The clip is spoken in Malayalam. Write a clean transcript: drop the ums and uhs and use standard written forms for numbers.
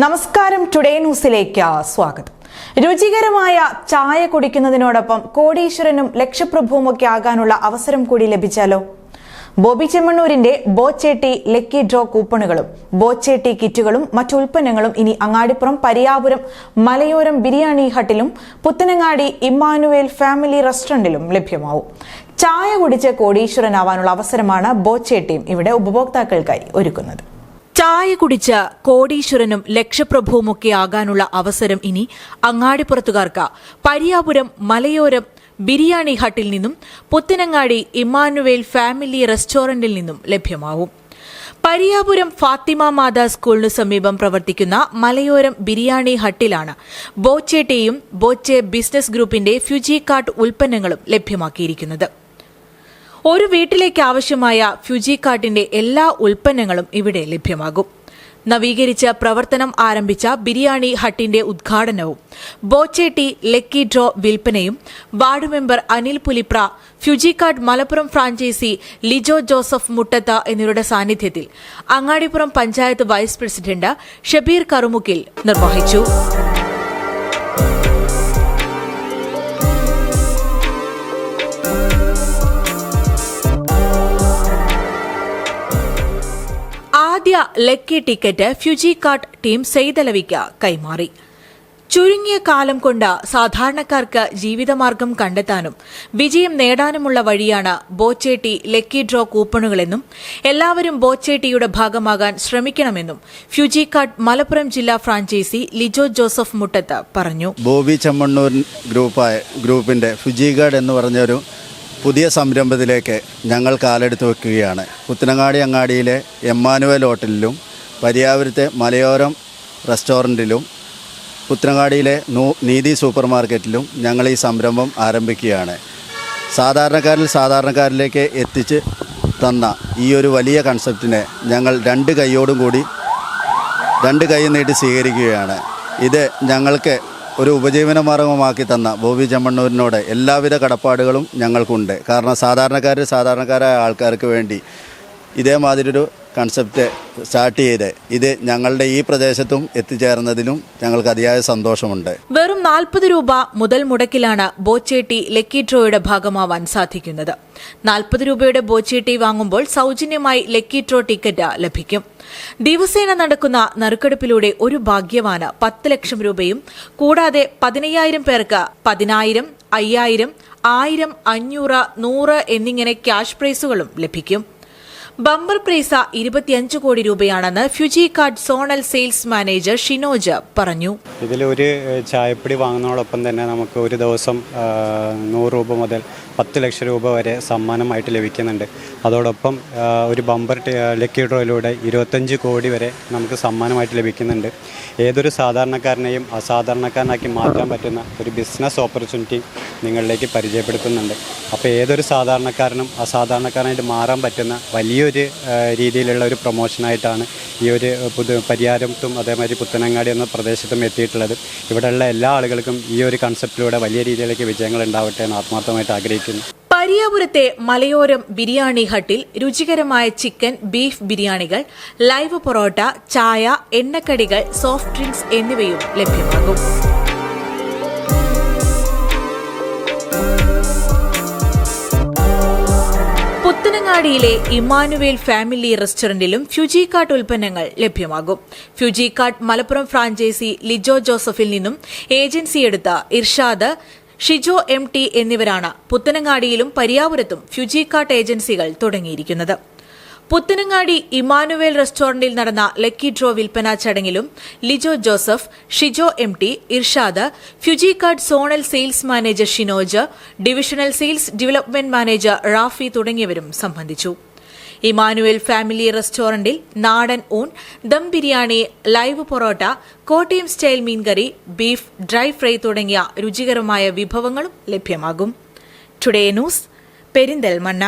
നമസ്കാരം, ടുഡേ ന്യൂസിലേക്ക് സ്വാഗതം. രുചികരമായ ചായ കുടിക്കുന്നതിനോടൊപ്പം കോടീശ്വരനും ലക്ഷപ്രഭുവുമൊക്കെ ആകാനുള്ള അവസരം കൂടി ലഭിച്ചാലോ? ബോബി ചെമ്മണ്ണൂരിന്റെ ബോച്ചേട്ടി ലക്കി ഡ്രോ കൂപ്പണുകളും ബോച്ചേട്ടി കിറ്റുകളും മറ്റു ഉൽപ്പന്നങ്ങളും ഇനി അങ്ങാടിപ്പുറം പരിയാപുരം മലയോരം ബിരിയാണി ഹട്ടിലും പുത്തനങ്ങാടി ഇമ്മാനുവേൽ ഫാമിലി റെസ്റ്റോറന്റിലും ലഭ്യമാവും. ചായ കുടിച്ച് കോടീശ്വരനാവാനുള്ള അവസരമാണ് ബോച്ചേട്ടിയും ഇവിടെ ഉപഭോക്താക്കൾക്കായി ഒരുക്കുന്നത്. ചായ കുടിച്ച് കോടീശ്വരനും ലക്ഷപ്രഭുവുമൊക്കെ ആകാനുള്ള അവസരം ഇനി അങ്ങാടിപ്പുറത്തുകാർക്ക് പരിയാപുരം മലയോരം ബിരിയാണി ഹട്ടിൽ നിന്നും പുത്തനങ്ങാടി ഇമ്മാനുവേൽ ഫാമിലി റെസ്റ്റോറന്റിൽ നിന്നും ലഭ്യമാവും. പരിയാപുരം ഫാത്തിമ മാതാ സ്കൂളിനു സമീപം പ്രവർത്തിക്കുന്ന മലയോരം ബിരിയാണി ഹട്ടിലാണ് ബോച്ചേട്ടിയും ബോച്ചെ ബിസിനസ് ഗ്രൂപ്പിന്റെ ഫ്യൂജി കാർട്ട് ഉൽപ്പന്നങ്ങളും ലഭ്യമാക്കിയിരിക്കുന്നത്. ഒരു വീട്ടിലേക്ക് ആവശ്യമായ ഫ്യൂജി കാർട്ടിന്റെ എല്ലാ ഉൽപ്പന്നങ്ങളും ഇവിടെ ലഭ്യമാകും. നവീകരിച്ച് പ്രവർത്തനം ആരംഭിച്ച ബിരിയാണി ഹട്ടിന്റെ ഉദ്ഘാടനവും ബോച്ചേട്ടി ലക്കി ഡ്രോ വിൽപ്പനയും ward member Anil Pulipra, Fuji cart Malappuram franchise Lijo Joseph Muttath എന്നിവരുടെ സാന്നിധ്യത്തിൽ അങ്ങാടിപ്പുറം പഞ്ചായത്ത് വൈസ് പ്രസിഡന്റ് ഷബീർ കറുമുക്കിൽ നിർവഹിച്ചു. ആദ്യ lucky ticket Fuji cart team സെയ്തലവിക്ക് കൈമാറി. ചുരുങ്ങിയ കാലം കൊണ്ട് സാധാരണക്കാർക്ക് ജീവിതമാർഗം കണ്ടെത്താനും വിജയം നേടാനുമുള്ള വഴിയാണ് ബോച്ചേട്ടി ലക്കി ഡ്രോ കൂപ്പണുകളെന്നും എല്ലാവരും ബോച്ചേട്ടിയുടെ ഭാഗമാകാൻ ശ്രമിക്കണമെന്നും ഫ്യൂജി കാർട്ട് മലപ്പുറം ജില്ലാ ഫ്രാഞ്ചൈസി ലിജോ ജോസഫ് മുട്ടത്ത് പറഞ്ഞു. ബോബി ചെമ്മണ്ണൂർ ഗ്രൂപ്പിന്റെ ഫ്യൂജി കാർട്ട് എന്ന് പറഞ്ഞൊരു പുതിയ സംരംഭത്തിലേക്ക് ഞങ്ങൾ കാലെടുത്ത് വെക്കുകയാണ്. പുത്തനങ്ങാടി അങ്ങാടിയിലെ എമ്മാനുവൽ ഹോട്ടലിലും പരിയാപുരത്തെ മലയോരം റെസ്റ്റോറൻറ്റിലും പുത്തനങ്ങാടിയിലെ നീതി സൂപ്പർ മാർക്കറ്റിലും ഞങ്ങൾ ഈ സംരംഭം ആരംഭിക്കുകയാണ്. സാധാരണക്കാരിലേക്ക് എത്തിച്ച് തന്ന ഈ ഒരു വലിയ കൺസെപ്റ്റിനെ ഞങ്ങൾ രണ്ട് കൈ നീട്ടി സ്വീകരിക്കുകയാണ്. ഇത് ഞങ്ങൾക്ക് ഒരു ഉപജീവന മാർഗമാക്കി തന്ന ബോബി ചെമ്മണ്ണൂരിനോട് എല്ലാവിധ കടപ്പാടുകളും ഞങ്ങൾക്കുണ്ട്. കാരണം സാധാരണക്കാരായ ആൾക്കാർക്ക് വേണ്ടി ഇതേമാതിരി ഒരു കൺസെപ്റ്റ് സ്റ്റാർട്ട് ചെയ്ത് ഇത് ഞങ്ങളുടെ ഈ പ്രദേശത്തും എത്തിച്ചേർന്നതിലും ഞങ്ങൾക്ക് അതിയായ സന്തോഷമുണ്ട്. വെറും 40 രൂപ മുതൽ മുടക്കിലാണ് ബോച്ചേട്ടി ലക്കി ഡ്രോയുടെ ഭാഗമാവാൻ സാധിക്കുന്നത്. 40 രൂപയുടെ ബോച്ചേട്ടി വാങ്ങുമ്പോൾ സൗജന്യമായി ലക്കി ഡ്രോ ടിക്കറ്റ് ലഭിക്കും. ദിവസേന നടക്കുന്ന നറുക്കെടുപ്പിലൂടെ ഒരു ഭാഗ്യവാന് 10 ലക്ഷം രൂപയും കൂടാതെ 15,000 പേർക്ക് 10,000, 5,000, 1,000, 500, 100 എന്നിങ്ങനെ ക്യാഷ് പ്രൈസുകളും ലഭിക്കും. ബമ്പർ പ്രൈസ് 25 കോടി രൂപയാണെന്ന് Fuji cart zonal sales manager Shinoj പറഞ്ഞു. ഇതിൽ ഒരു ചായപ്പൊടി വാങ്ങുന്നതോടൊപ്പം തന്നെ നമുക്ക് ഒരു ദിവസം 100 രൂപ മുതൽ 10 ലക്ഷം രൂപ വരെ സമ്മാനമായിട്ട് ലഭിക്കുന്നുണ്ട്. അതോടൊപ്പം ഒരു ബമ്പർ ലക്കി ഡ്രോയിലൂടെ 25 കോടി വരെ നമുക്ക് സമ്മാനമായിട്ട് ലഭിക്കുന്നുണ്ട്. ഏതൊരു സാധാരണക്കാരനെയും അസാധാരണക്കാരനാക്കി മാറ്റാൻ പറ്റുന്ന ഒരു ബിസിനസ് ഓപ്പർച്യൂണിറ്റി നിങ്ങളിലേക്ക് പരിചയപ്പെടുത്തുന്നുണ്ട്. അപ്പോൾ ഏതൊരു സാധാരണക്കാരനും അസാധാരണക്കാരനായിട്ട് മാറാൻ പറ്റുന്ന വലിയൊരു രീതിയിലുള്ള ഒരു പ്രൊമോഷനായിട്ടാണ് ഈ ഒരു പരിയാരത്തും അതേമാതിരി പുത്തനങ്ങാടി എന്ന പ്രദേശത്തും എത്തിയിട്ടുള്ളത്. ഇവിടെയുള്ള എല്ലാ ആളുകൾക്കും ഈ ഒരു കൺസെപ്റ്റിലൂടെ വലിയ രീതിയിലേക്ക് വിജയങ്ങൾ ഉണ്ടാവട്ടെ എന്ന് ആത്മാർത്ഥമായിട്ട് ആഗ്രഹിക്കുന്നു. പരിയാപുരത്തെ മലയോരം ബിരിയാണി ഹട്ടിൽ രുചികരമായ ചിക്കൻ, ബീഫ് ബിരിയാണികൾ, ലൈവ് പൊറോട്ട, ചായ, എണ്ണക്കടികൾ, സോഫ്റ്റ് ഡ്രിങ്ക്സ് എന്നിവയും ലഭ്യമാകും. പുത്തനങ്ങാടിയിലെ ഇമ്മാനുവേൽ ഫാമിലി റെസ്റ്റോറന്റിലും ഫ്യൂജി കാർട്ട് ഉൽപ്പന്നങ്ങൾ ലഭ്യമാകും. Fuji cart Malappuram franchise Lijo ജോസഫിൽ നിന്നും ഏജൻസി എടുത്ത ഇർഷാദ്, ഷിജോ MT എന്നിവരാണ് പുത്തനങ്ങാടിയിലും പരിയാപുരത്തും ഫ്യൂജി കാർട്ട് ഏജൻസികൾ തുടങ്ങിയിരിക്കുന്നത്. പുത്തനങ്ങാടി ഇമ്മാനുവേൽ റെസ്റ്റോറന്റിൽ നടന്ന ലക്കി ഡ്രോ വിൽപ്പന ചടങ്ങിലും Lijo Joseph, Shijo MT, Irshad, Fuji cart zonal sales manager Shinoj, divisional sales development manager Rafi തുടങ്ങിയവരും സംബന്ധിച്ചു. ഇമാനുവേൽ ഫാമിലി റെസ്റ്റോറന്റിൽ നാടൻ ഊൺ, ദം ബിരിയാണി, ലൈവ് പൊറോട്ട, കോട്ടയം സ്റ്റൈൽ മീൻകറി, ബീഫ്, ഡ്രൈ ഫ്രൈ തുടങ്ങിയ രുചികരമായ വിഭവങ്ങളും ലഭ്യമാകും. Today news, Perinthalmanna.